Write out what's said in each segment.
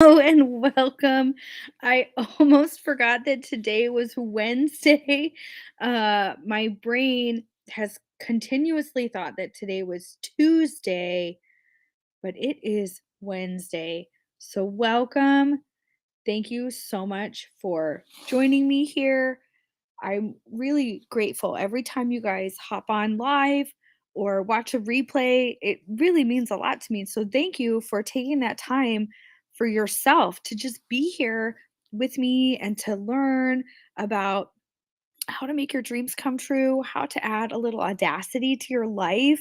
Hello and welcome. I almost forgot that today was Wednesday. My brain has continuously thought that today was Tuesday, but it is Wednesday. So, welcome. Thank you so much for joining me here. I'm really grateful every time you guys hop on live or watch a replay. It really means a lot to me. So thank you for taking that time for yourself to just be here with me and to learn about how to make your dreams come true, how to add a little audacity to your life,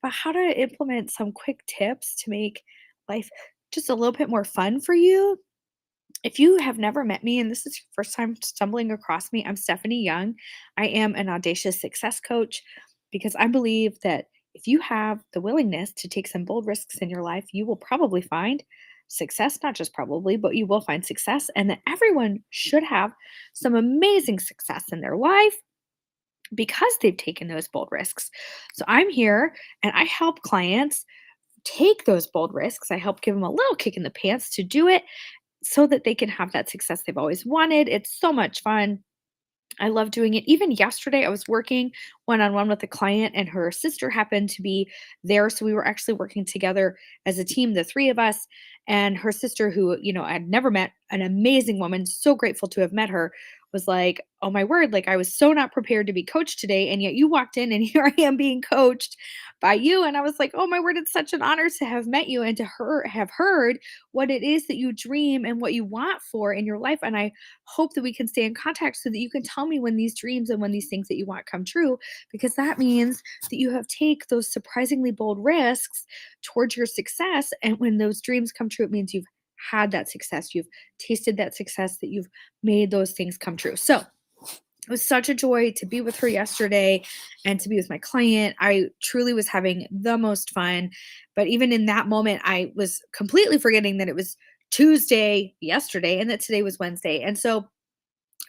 about how to implement some quick tips to make life just a little bit more fun for you. If you have never met me and this is your first time stumbling across me, I'm Stephanie Young. I am an audacious success coach because I believe that if you have the willingness to take some bold risks in your life, you will probably find success, not just probably, but you will find success, and that everyone should have some amazing success in their life because they've taken those bold risks. So I'm here and I help clients take those bold risks. I help give them a little kick in the pants to do it so that they can have that success they've always wanted. It's so much fun. I love doing it. Even yesterday, I was working one on one with a client, and her sister happened to be there. So we were actually working together as a team, the three of us. And her sister, who, I'd never met, an amazing woman, so grateful to have met her, was like, oh my word, like I was so not prepared to be coached today. And yet you walked in, and here I am being coached by you. And I was like, oh my word, it's such an honor to have met you and to have heard what it is that you dream and what you want for in your life. And I hope that we can stay in contact so that you can tell me when these dreams and when these things that you want come true, because that means that you have take those surprisingly bold risks towards your success. And when those dreams come true, it means you've had that success, you've tasted that success, that you've made those things come true. So it was such a joy to be with her yesterday and to be with my client. I truly was having the most fun. But even in that moment, I was completely forgetting that it was Tuesday yesterday and that today was Wednesday. And so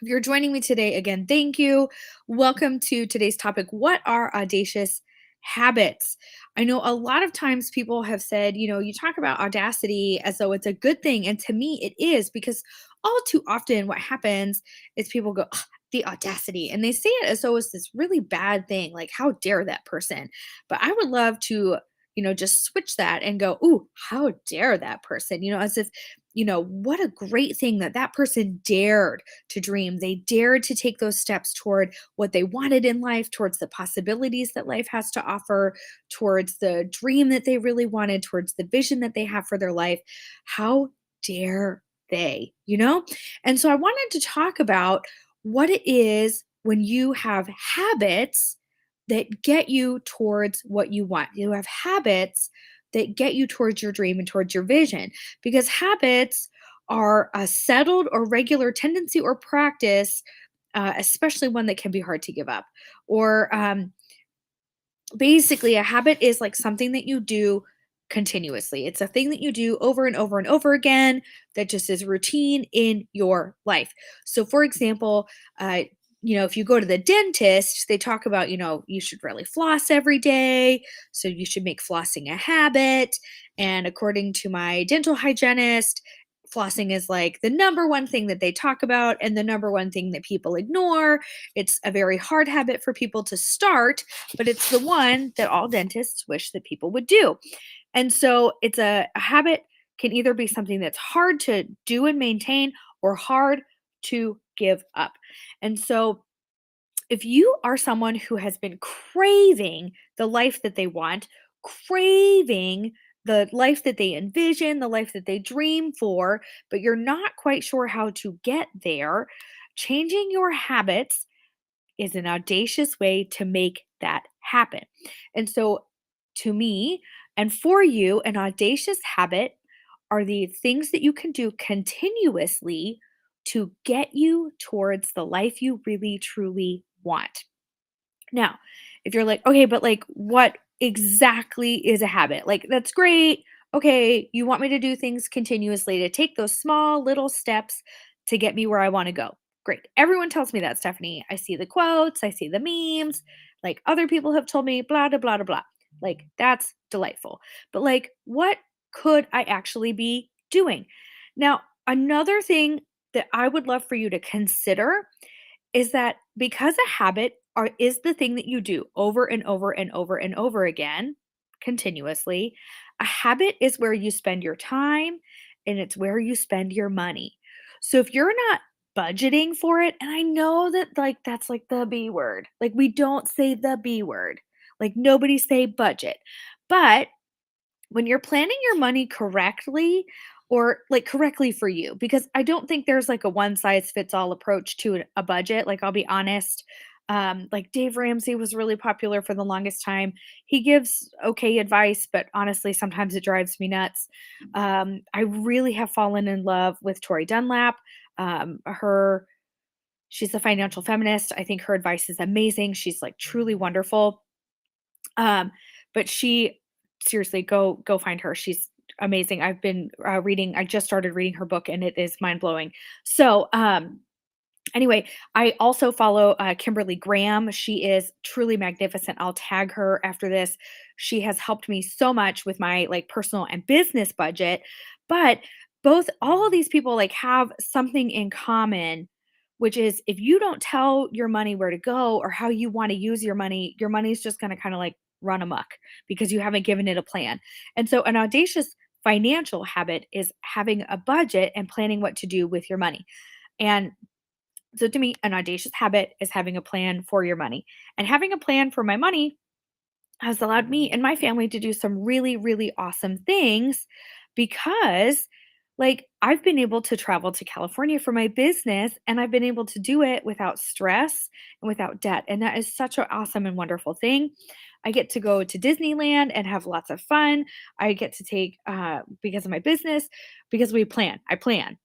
if you're joining me today, again, thank you. Welcome to today's topic. What are audacious habits? I know a lot of times people have said, you talk about audacity as though it's a good thing. And to me, it is, because all too often what happens is people go, "Ugh, the audacity," and they say it as though it's this really bad thing. Like, how dare that person? But I would love to, just switch that and go, ooh, how dare that person? As if, what a great thing that that person dared to dream. They dared to take those steps toward what they wanted in life, towards the possibilities that life has to offer, towards the dream that they really wanted, towards the vision that they have for their life. How dare they? And so I wanted to talk about what it is when you have habits that get you towards what you want. You have habits that get you towards your dream and towards your vision, because habits are a settled or regular tendency or practice, especially one that can be hard to give up. Or basically, a habit is like something that you do continuously. It's a thing that you do over and over and over again that just is routine in your life. So, for example, if you go to the dentist, they talk about, you should really floss every day. So, you should make flossing a habit. And according to my dental hygienist, flossing is like the number one thing that they talk about and the number one thing that people ignore. It's a very hard habit for people to start, but it's the one that all dentists wish that people would do. And so it's a habit can either be something that's hard to do and maintain or hard to give up. And so if you are someone who has been craving the life that they want, craving the life that they envision, the life that they dream for, but you're not quite sure how to get there, changing your habits is an audacious way to make that happen. And so, to me and for you, an audacious habit are the things that you can do continuously to get you towards the life you really truly want. Now, if you're like, okay, but like, what exactly is a habit? Like, that's great. Okay, you want me to do things continuously to take those small little steps to get me where I want to go. Great. Everyone tells me that, Stephanie. I see the quotes, I see the memes, like other people have told me, blah, blah, blah, blah, blah. Like, that's delightful. But like, what could I actually be doing? Now, another thing that I would love for you to consider is that because a habit is the thing that you do over and over and over and over again continuously, a habit is where you spend your time and it's where you spend your money. So if you're not budgeting for it, and I know that like that's like the B word. Like we don't say the B word. Like nobody say budget. But when you're planning your money correctly or like correctly for you, because I don't think there's like a one size fits all approach to a budget. Like I'll be honest, like Dave Ramsey was really popular for the longest time. He gives okay advice, but honestly sometimes it drives me nuts. I really have fallen in love with Tori Dunlap. Her She's a financial feminist. I think her advice is amazing. She's like truly wonderful. um, but she seriously, go find her. She's amazing. I've been, reading I just started reading her book, and it is mind-blowing. So, anyway, I also follow, Kimberly Graham. She is truly magnificent. I'll tag her after this. She has helped me so much with my, like, personal and business budget, but both all of these people, like, have something in common, which is if you don't tell your money where to go or how you wanna use your money's just gonna kinda, like, run amok because you haven't given it a plan. And so an audacious financial habit is having a budget and planning what to do with your money. And so to me, an audacious habit is having a plan for your money. And having a plan for my money has allowed me and my family to do some really, really awesome things because, like, I've been able to travel to California for my business and I've been able to do it without stress and without debt. And that is such an awesome and wonderful thing. I get to go to Disneyland and have lots of fun. I get to take, because of my business, because I plan.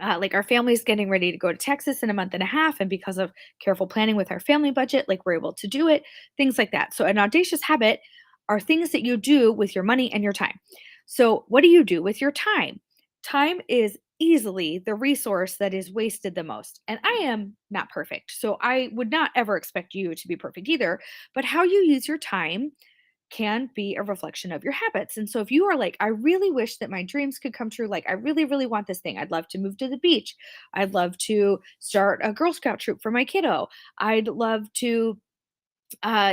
Like our family's getting ready to go to Texas in a month and a half, and because of careful planning with our family budget, like we're able to do it, things like that. So, an audacious habit are things that you do with your money and your time. So, what do you do with your time? Time is easily the resource that is wasted the most. And I am not perfect. So, I would not ever expect you to be perfect either. But how you use your time can be a reflection of your habits. And so if you are like, I really wish that my dreams could come true, like I really, really want this thing. I'd love to move to the beach. I'd love to start a Girl Scout troop for my kiddo. I'd love to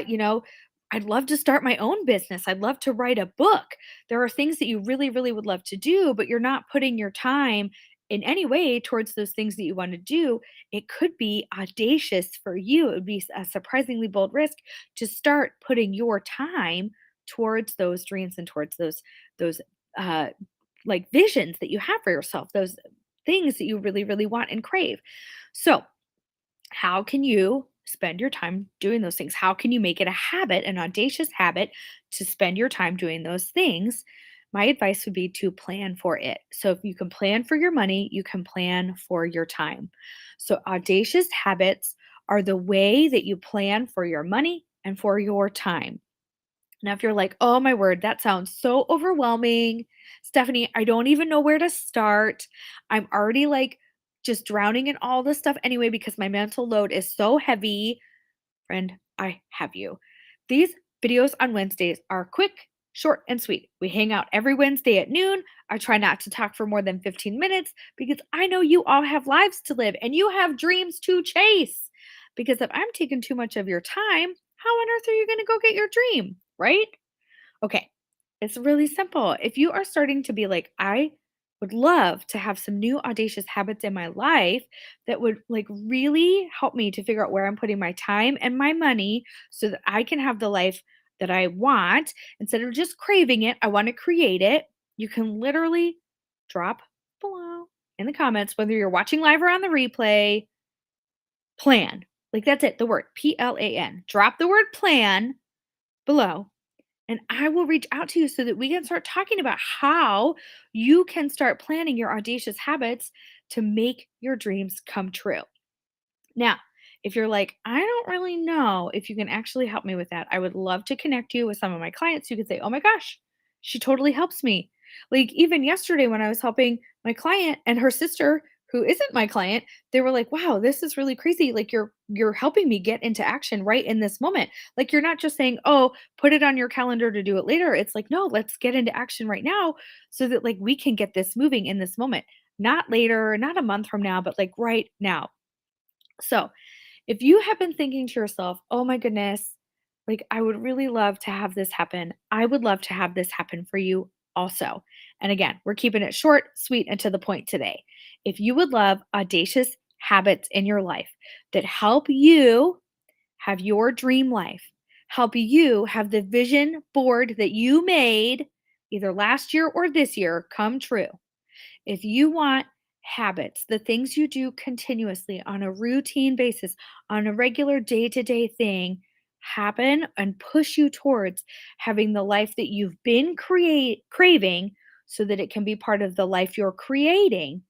you know, I'd love to start my own business. I'd love to write a book. There are things that you really, really would love to do, but you're not putting your time in any way towards those things that you want to do. It could be audacious for you. It would be a surprisingly bold risk to start putting your time towards those dreams and towards those uh like visions that you have for yourself, those things that you really, really want and crave. So, how can you spend your time doing those things? How can you make it a habit, an audacious habit to spend your time doing those things? My advice would be to plan for it. So, if you can plan for your money, you can plan for your time. So, audacious habits are the way that you plan for your money and for your time. Now, if you're like, oh my word, that sounds so overwhelming, Stephanie, I don't even know where to start. I'm already like just drowning in all this stuff anyway because my mental load is so heavy. Friend, I have you. These videos on Wednesdays are quick, short, and sweet. We hang out every Wednesday at noon. I try not to talk for more than 15 minutes because I know you all have lives to live and you have dreams to chase. Because if I'm taking too much of your time, how on earth are you going to go get your dream? Right? Okay. It's really simple. If you are starting to be like, I would love to have some new audacious habits in my life that would like really help me to figure out where I'm putting my time and my money so that I can have the life that I want instead of just craving it. I want to create it. You can literally drop below in the comments, whether you're watching live or on the replay, plan. Like that's it, the word PLAN. Drop the word plan below and I will reach out to you so that we can start talking about how you can start planning your audacious habits to make your dreams come true. Now, if you're like, I don't really know if you can actually help me with that, I would love to connect you with some of my clients who could say, oh my gosh, she totally helps me. Like even yesterday when I was helping my client and her sister who isn't my client, they were like, "Wow, this is really crazy. Like you're helping me get into action right in this moment. Like you're not just saying, "Oh, put it on your calendar to do it later." It's like, "No, let's get into action right now so that like we can get this moving in this moment. Not later, not a month from now, but like right now." So, if you have been thinking to yourself, "Oh my goodness, like I would really love to have this happen. I would love to have this happen for you also." And again, we're keeping it short, sweet, and to the point today. If you would love audacious habits in your life that help you have your dream life, help you have the vision board that you made either last year or this year come true, if you want habits, the things you do continuously on a routine basis, on a regular day to day thing, happen and push you towards having the life that you've been craving so that it can be part of the life you're creating,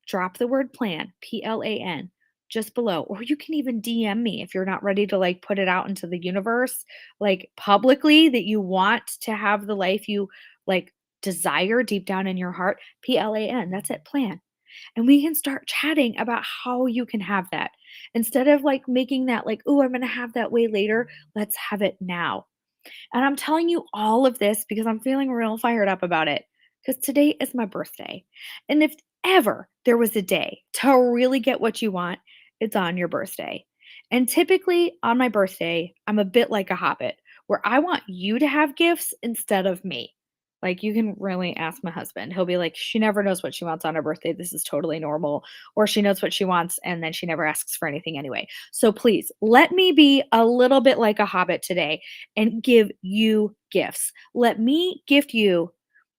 drop the word plan, PLAN, just below. Or you can even DM me if you're not ready to like put it out into the universe, like publicly that you want to have the life you like desire deep down in your heart. PLAN, that's it, plan. And we can start chatting about how you can have that. Instead of like making that like, oh, I'm going to have that way later, let's have it now. And I'm telling you all of this because I'm feeling real fired up about it because today is my birthday. And if ever there was a day to really get what you want, it's on your birthday. And typically on my birthday, I'm a bit like a hobbit where I want you to have gifts instead of me. Like you can really ask my husband. He'll be like, she never knows what she wants on her birthday. This is totally normal. Or she knows what she wants and then she never asks for anything anyway. So please let me be a little bit like a hobbit today and give you gifts. Let me gift you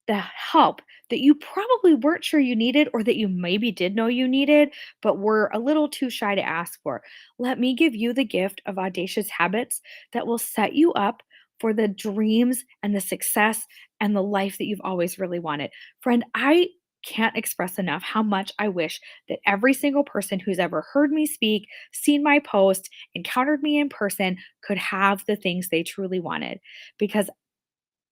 the help that you probably weren't sure you needed or that you maybe did know you needed, but were a little too shy to ask for. Let me give you the gift of audacious habits that will set you up for the dreams and the success and the life that you've always really wanted. Friend, I can't express enough how much I wish that every single person who's ever heard me speak, seen my post, encountered me in person could have the things they truly wanted. Because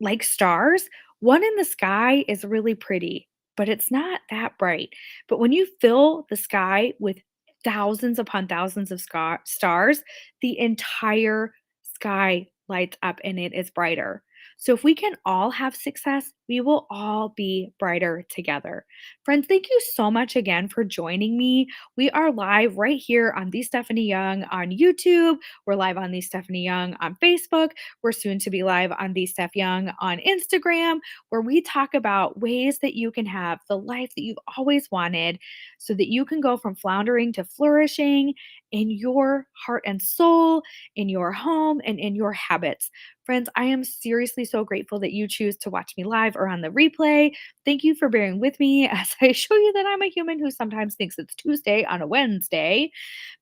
like stars, one in the sky is really pretty, but it's not that bright. But when you fill the sky with thousands upon thousands of stars, the entire sky lights up and it is brighter. So if we can all have success, we will all be brighter together. Friends, thank you so much again for joining me. We are live right here on The Stephanie Young on YouTube. We're live on The Stephanie Young on Facebook. We're soon to be live on The Steph Young on Instagram, where we talk about ways that you can have the life that you've always wanted so that you can go from floundering to flourishing in your heart and soul, in your home, and in your habits. Friends, I am seriously so grateful that you choose to watch me live or on the replay. Thank you for bearing with me as I show you that I'm a human who sometimes thinks it's Tuesday on a Wednesday.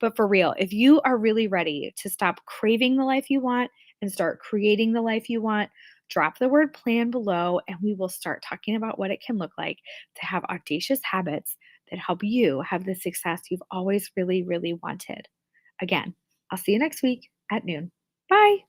But for real, if you are really ready to stop craving the life you want, and start creating the life you want, drop the word plan below and we will start talking about what it can look like to have audacious habits that help you have the success you've always really, really wanted. Again, I'll see you next week at noon. Bye.